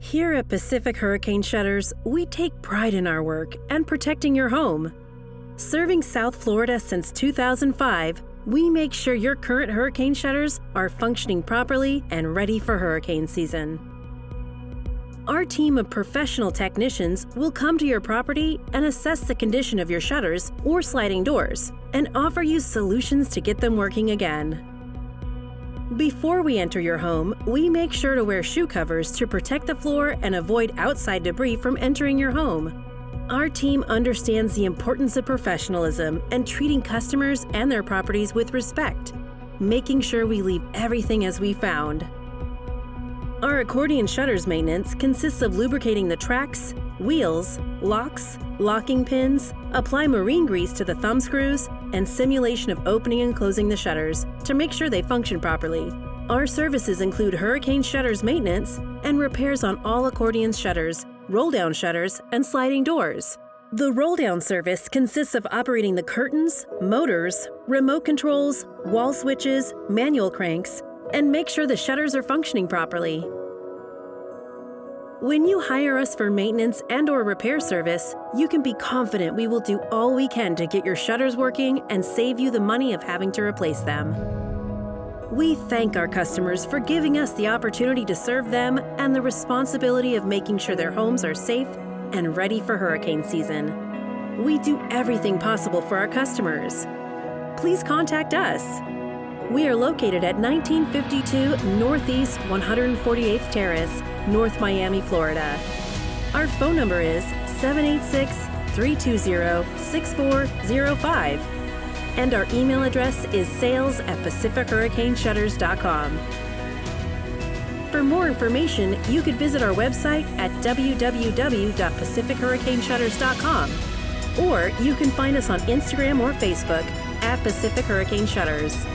Here at Pacific Hurricane Shutters, we take pride in our work and protecting your home. Serving South Florida since 2005, we make sure your current hurricane shutters are functioning properly and ready for hurricane season. Our team of professional technicians will come to your property and assess the condition of your shutters or sliding doors and offer you solutions to get them working again. Before we enter your home, we make sure to wear shoe covers to protect the floor and avoid outside debris from entering your home. Our team understands the importance of professionalism and treating customers and their properties with respect, making sure we leave everything as we found. Our accordion shutters maintenance consists of lubricating the tracks, wheels, locks, locking pins, apply marine grease to the thumb screws, and simulation of opening and closing the shutters to make sure they function properly. Our services include hurricane shutters maintenance and repairs on all accordion shutters, roll-down shutters, and sliding doors. The roll-down service consists of operating the curtains, motors, remote controls, wall switches, manual cranks, and make sure the shutters are functioning properly. When you hire us for maintenance and/or repair service, you can be confident we will do all we can to get your shutters working and save you the money of having to replace them. We thank our customers for giving us the opportunity to serve them and the responsibility of making sure their homes are safe and ready for hurricane season. We do everything possible for our customers. Please contact us. We are located at 1952 Northeast 148th Terrace, North Miami, Florida. Our phone number is 786-320-6405, and our email address is sales@pacifichurricaneshutters.com. For more information, you could visit our website at www.pacifichurricaneshutters.com, or you can find us on Instagram or Facebook at Pacific Hurricane Shutters.